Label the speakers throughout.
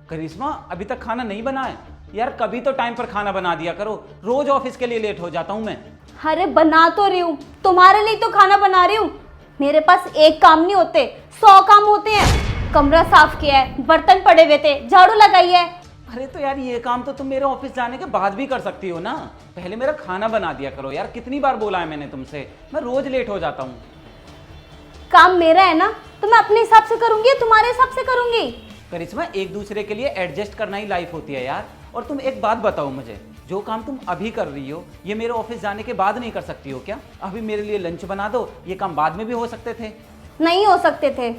Speaker 1: करिश्मा अभी तक खाना नहीं बना है? यार कभी तो टाइम पर खाना बना दिया करो, रोज ऑफिस के लिए लेट हो जाता हूँ मैं।
Speaker 2: अरे बना तो रही हूँ, तुम्हारे लिए तो खाना बना रही हूँ। मेरे पास एक काम नहीं होते, 100 काम होते हैं। कमरा साफ किया है, बर्तन पड़े हुए थे, झाड़ू लगाई है।
Speaker 1: अरे तो यार ये काम तो तुम मेरे ऑफिस जाने के बाद भी कर सकती हो ना। पहले मेरा खाना बना दिया करो यार, कितनी बार बोला है मैंने तुमसे, मैं रोज लेट हो जाता हूँ।
Speaker 2: काम मेरा है ना, तो मैं अपने हिसाब से करूंगी, तुम्हारे हिसाब से करूंगी।
Speaker 1: करिश्मा एक दूसरे के लिए एडजस्ट करना ही लाइफ होती है यार। और तुम एक बात बताओ मुझे, जो काम तुम अभी कर रही हो ये मेरे ऑफिस जाने के बाद नहीं कर सकती हो क्या? अभी मेरे लिए लंच बना दो, ये काम बाद में भी हो सकते थे।
Speaker 2: नहीं हो सकते थे।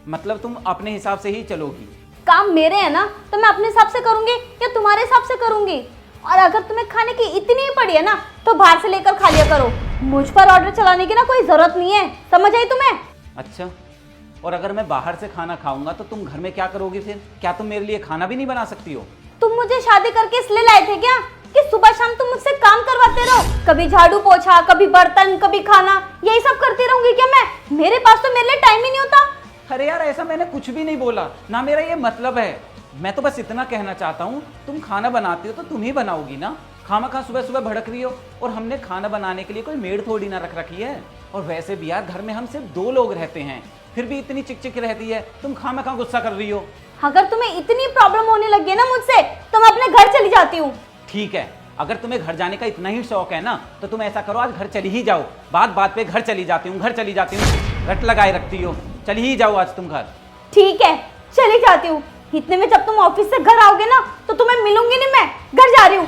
Speaker 1: मतलब तुम अपने हिसाब से ही चलोगी?
Speaker 2: काम मेरे है ना, तो मैं अपने हिसाब से करूंगी या तुम्हारे हिसाब से करूंगी। और अगर तुम्हें खाने की इतनी ही पड़ी है ना, तो बाहर से लेकर खा लिया करो। मुझ पर ऑर्डर चलाने की ना कोई जरूरत नहीं है, समझ आई तुम्हें?
Speaker 1: अच्छा, और अगर मैं बाहर से खाना खाऊंगा तो तुम घर में क्या करोगी फिर? क्या तुम मेरे लिए खाना भी नहीं बना सकती हो?
Speaker 2: तुम मुझे शादी करके इसलिए लाए थे क्या कि सुबह शाम तुम मुझसे काम करवाते रहो? कभी झाड़ू पोछा, कभी बर्तन, कभी खाना, यही सब करती रहूंगी क्या मैं? मेरे पास तो मेरे लिए टाइम ही नहीं होता।
Speaker 1: अरे यार ऐसा मैंने कुछ भी नहीं बोला ना, मेरा ये मतलब है। मैं तो बस इतना कहना चाहता हूँ, तुम खाना बनाती हो तो तुम ही बनाओगी ना। खामखा सुबह सुबह भड़क रही हो। और हमने खाना बनाने के लिए कोई मेड थोड़ी ना रख रखी है। और वैसे भी यार घर में हम सिर्फ 2 लोग रहते हैं, फिर भी इतनी चिकचिक रहती है। तुम खामखा गुस्सा कर रही हो।
Speaker 2: अगर तुम्हें इतनी प्रॉब्लम होने लगी है ना मुझसे, तो मैं अपने घर चली जाती हूँ।
Speaker 1: ठीक है, अगर तुम्हें घर जाने का इतना ही शौक है ना, तो तुम ऐसा करो, आज घर चली ही जाओ। बात बात पे घर चली जाती हूँ, घर चली जाती हूँ, रट लगाए रखती हो। चली ही जाओ आज तुम घर।
Speaker 2: ठीक है, चली जाती हूँ। इतने में जब तुम ऑफिस से घर आओगे ना, तो तुम्हें मिलूंगी नहीं, मैं घर जा रही हूँ।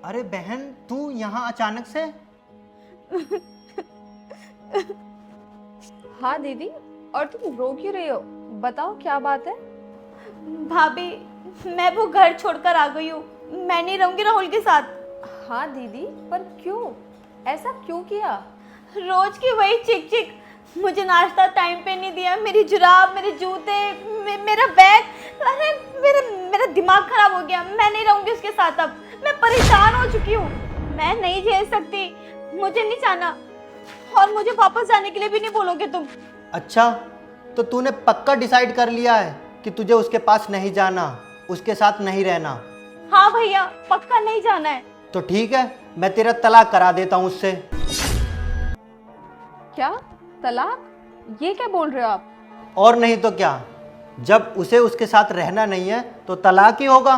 Speaker 3: अरे बहन, तू यहाँ अचानक से?
Speaker 4: हाँ दीदी, और तुम रो क्यों रही हो? बताओ क्या बात है?
Speaker 2: भाभी, मैं वो घर छोड़कर आ गई हूँ। मैं नहीं रहूंगी राहुल के साथ।
Speaker 4: हाँ दीदी, पर क्यों? ऐसा क्यों किया?
Speaker 2: रोज की वही चिक चिक। मुझे नाश्ता टाइम पे नहीं दिया, मेरी जुराब, मेरे जूते, मेरा बैग। अरे मेरा दिमाग खराब हो गया। मैं नहीं रहूंगी उसके साथ अब। मैं परेशान हो चुकी हूँ। मैं नहीं झेल सकती, मुझे नहीं जाना। और मुझे वापस जाने के लिए भी नहीं बोलोगे तुम?
Speaker 3: अच्छा, तो तूने पक्का डिसाइड कर लिया है कि तुझे उसके पास नहीं जाना, उसके साथ नहीं रहना?
Speaker 2: हाँ भैया, पक्का नहीं जाना है।
Speaker 3: तो ठीक है, मैं तेरा तलाक करा देता हूँ उससे।
Speaker 4: क्या? तलाक? ये क्या बोल रहे हो आप?
Speaker 3: और नहीं तो क्या, जब उसे उसके साथ रहना नहीं है तो तलाक ही होगा।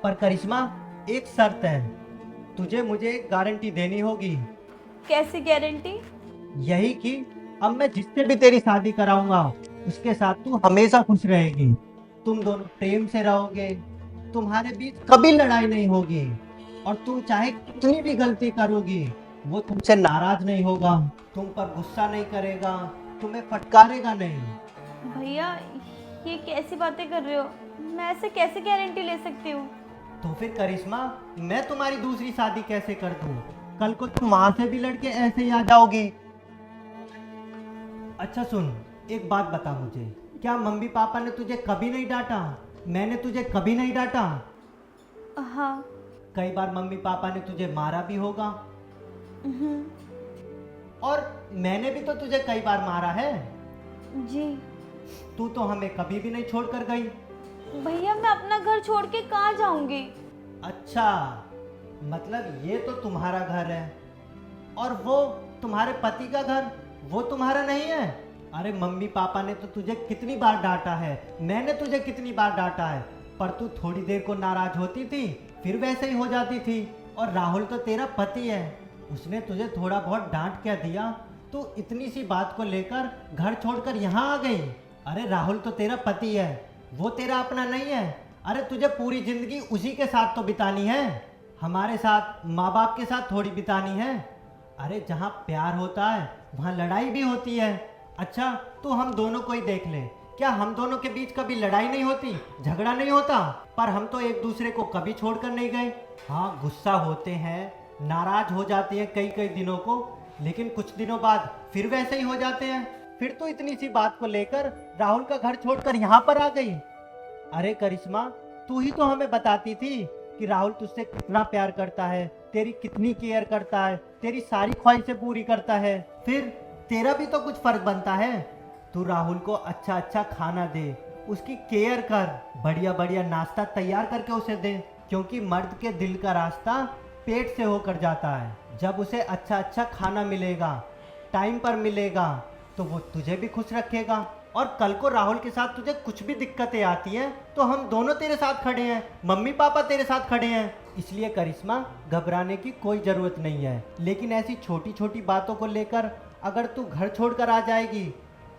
Speaker 3: पर करिश्मा, एक शर्त है, तुझे मुझे एक गारंटी देनी होगी।
Speaker 2: कैसी गारंटी?
Speaker 3: यही कि अब मैं जिससे भी तेरी शादी कराऊंगा उसके साथ तू हमेशा खुश रहेगी। तुम दोनों प्रेम से रहोगे, तुम्हारे बीच कभी लड़ाई नहीं होगी, और तुम चाहे कितनी भी गलती करोगी वो तुमसे नाराज नहीं होगा, तुम पर गुस्सा नहीं करेगा, तुम्हें फटकारेगा नहीं।
Speaker 2: भैया, ये कैसी बातें कर रहे हो? मैं ऐसे कैसे गारंटी ले सकती हूँ?
Speaker 3: तो फिर करिश्मा, मैं तुम्हारी दूसरी शादी कैसे कर दूं? कल को तुम वहां से भी लड़के ऐसे ही आ जाओगी। अच्छा सुन, एक बात बता मुझे, क्या मम्मी पापा ने तुझे कभी नहीं डांटा? मैंने तुझे कभी नहीं डांटा?
Speaker 2: हाँ।
Speaker 3: कई बार मम्मी पापा ने तुझे मारा भी होगा, और मैंने भी तो तुझे कई बार मारा है।
Speaker 2: जी।
Speaker 3: तू तो हमें कभी भी नहीं छोड़कर गई।
Speaker 2: भैया, मैं अपना घर छोड़ के कहाँ जाऊंगी?
Speaker 3: अच्छा, मतलब ये तो तुम्हारा घर है, और वो तुम्हारे पति का घर, वो तुम्हारा नहीं है? अरे मम्मी पापा ने तो तुझे कितनी बार डांटा है, मैंने तुझे कितनी बार डांटा है, पर तू थोड़ी देर को नाराज होती थी, फिर वैसे ही हो जाती थी। और राहुल तो तेरा पति है, उसने तुझे थोड़ा बहुत डांट क्या दिया? तू इतनी सी बात को लेकर घर छोड़कर यहाँ आ गई। अरे राहुल तो तेरा पति है, वो तेरा अपना नहीं है। अरे तुझे पूरी जिंदगी उसी के साथ तो बितानी है, हमारे साथ, माँ बाप के साथ थोड़ी बितानी है। अरे जहाँ प्यार होता है वहाँ लड़ाई भी होती है। अच्छा, तू हम दोनों को ही देख ले, क्या हम दोनों के बीच कभी लड़ाई नहीं होती, झगड़ा नहीं होता? पर हम तो एक दूसरे को कभी छोड़कर नहीं गए। हाँ, गुस्सा होते हैं, नाराज हो जाते हैं कई कई दिनों को, लेकिन कुछ दिनों बाद फिर वैसे ही हो जाते हैं। फिर तो इतनी सी बात को लेकर राहुल का घर छोड़कर यहाँ पर आ गई। अरे करिश्मा, तू ही तो हमें बताती थी कि राहुल तुझसे कितना प्यार करता है, तेरी कितनी केयर करता है, तेरी सारी ख्वाहिशें पूरी करता है। फिर तेरा भी तो कुछ फर्ज बनता है। तू राहुल को अच्छा अच्छा खाना दे, उसकी केयर कर, बढ़िया बढ़िया नाश्ता तैयार करके उसे दे, क्योंकि मर्द के दिल का रास्ता पेट से होकर जाता है। जब उसे अच्छा अच्छा खाना मिलेगा, टाइम पर मिलेगा, तो वो तुझे भी खुश रखेगा। और कल को राहुल के साथ तुझे कुछ भी दिक्कतें आती हैं तो हम दोनों तेरे साथ खड़े हैं, मम्मी पापा तेरे साथ खड़े हैं। इसलिए करिश्मा, घबराने की कोई ज़रूरत नहीं है। लेकिन ऐसी छोटी छोटी बातों को लेकर अगर तू घर छोड़कर आ जाएगी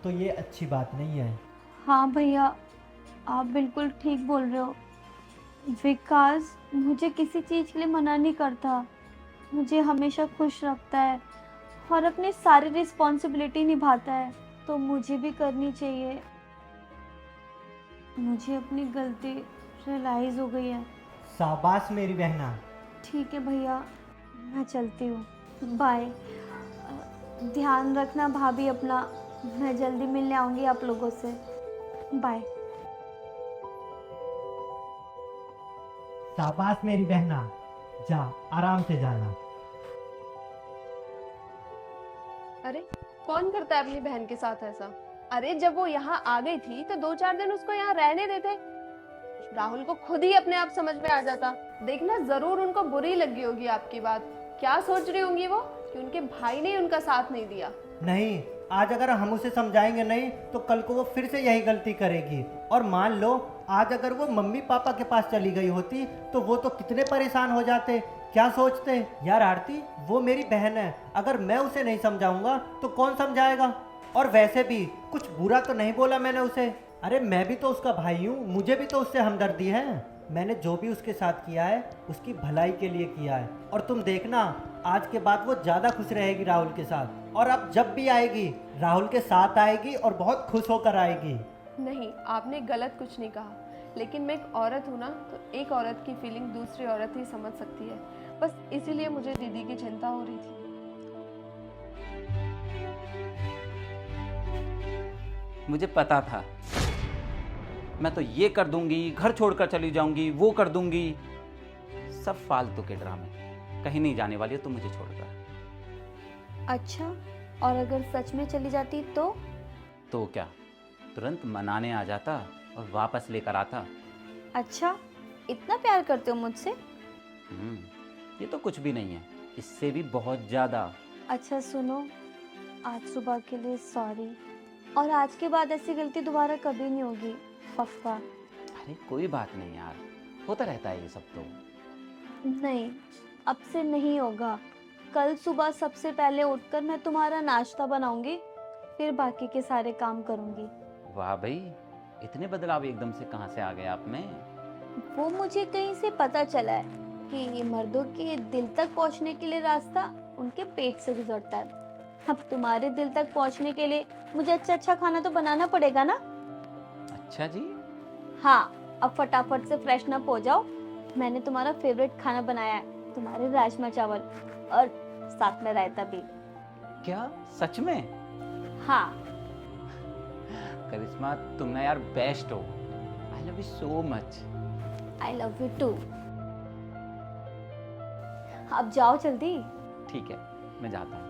Speaker 3: तो ये अच्छी बात नहीं है।
Speaker 2: हाँ भैया, आप बिल्कुल ठीक बोल रहे हो। विकास मुझे किसी चीज़ के लिए मना नहीं करता, मुझे हमेशा खुश रखता है और अपनी सारी रिस्पॉन्सिबिलिटी निभाता है, तो मुझे भी करनी चाहिए। मुझे अपनी गलती रियलाइज़ हो गई है।
Speaker 3: शाबाश मेरी बहना।
Speaker 2: ठीक है भैया, मैं चलती हूँ, बाय। ध्यान रखना भाभी अपना, मैं जल्दी मिलने आऊँगी आप लोगों से, बाय।
Speaker 3: शाबाश मेरी बहना, जा आराम से जाना।
Speaker 4: अरे कौन करता है अपनी बहन के साथ ऐसा? अरे जब वो यहाँ आ गई थी तो 2-4 दिन उसको यहाँ रहने देते। राहुल को खुद ही अपने आप समझ में आ जाता। देखना, जरूर उनको बुरी लगी होगी आपकी बात। क्या सोच रही होंगी वो कि उनके भाई ने उनका साथ नहीं दिया।
Speaker 3: नहीं, आज अगर हम उसे समझाएंगे नहीं तो कल को वो फिर से यही गलती करेगी। और मान लो आज अगर वो मम्मी पापा के पास चली गई होती तो वो तो कितने परेशान हो जाते, क्या सोचते। यार आरती, वो मेरी बहन है, अगर मैं उसे नहीं समझाऊंगा तो कौन समझाएगा। और वैसे भी कुछ बुरा तो नहीं बोला मैंने उसे। अरे मैं भी तो उसका भाई हूँ, मुझे भी तो उससे हमदर्दी है। मैंने जो भी उसके साथ किया है उसकी भलाई के लिए किया है। और तुम देखना, आज के बाद वो ज़्यादा खुश रहेगी राहुल के साथ। और अब जब भी आएगी राहुल के साथ आएगी और बहुत खुश होकर आएगी।
Speaker 4: नहीं, आपने गलत कुछ नहीं कहा, लेकिन मैं एक औरत हूँ ना, तो एक औरत की फीलिंग दूसरी औरत ही समझ सकती है। बस इसीलिए मुझे दीदी की चिंता हो रही थी।
Speaker 1: मुझे पता था, मैं तो ये कर दूंगी, घर छोड़कर चली जाऊंगी, वो कर दूंगी। सब फालतू के ड्रामे, कहीं नहीं जाने वाली है तुम मुझे छोड़कर।
Speaker 2: अच्छा, और अगर सच में चली जाती तो
Speaker 1: क्या, तुरंत मनाने आ जाता और वापस लेकर आता।
Speaker 2: अच्छा, इतना प्यार करते हो मुझसे?
Speaker 1: ये तो कुछ भी नहीं है, इससे भी बहुत ज्यादा।
Speaker 2: अच्छा सुनो, आज सुबह के लिए सॉरी, और आज के बाद ऐसी गलती दोबारा कभी नहीं होगी, पक्का।
Speaker 1: अरे कोई बात नहीं यार, होता रहता है ये सब तो।
Speaker 2: नहीं, अब से नहीं होगा। कल सुबह सबसे पहले उठकर मैं तुम्हारा नाश्ता बनाऊंगी, फिर बाकी के सारे काम करूंगी।
Speaker 1: वाह भाई, इतने बदलाव एकदम से कहाँ से आ गए आप में?
Speaker 2: वो मुझे कहीं से पता चला है कि मर्दों के दिल तक पहुंचने के लिए रास्ता उनके पेट से गुजरता है। अब तुम्हारे दिल तक पहुंचने के लिए मुझे अच्छा अच्छा खाना तो बनाना पड़ेगा ना।
Speaker 1: अच्छा जी।
Speaker 2: हाँ, अब फटाफट से फ्रेशन अप हो जाओ। मैंने तुम्हारा फेवरेट खाना बनाया है, तुम्हारे राजमा चावल, और साथ में रायता भी।
Speaker 1: क्या सच में?
Speaker 2: हाँ।
Speaker 1: करिश्मा, तुम ना यार बेस्ट हो। I love you so much.
Speaker 2: I love you too. अब जाओ जल्दी।
Speaker 1: ठीक है, मैं जाता हूँ।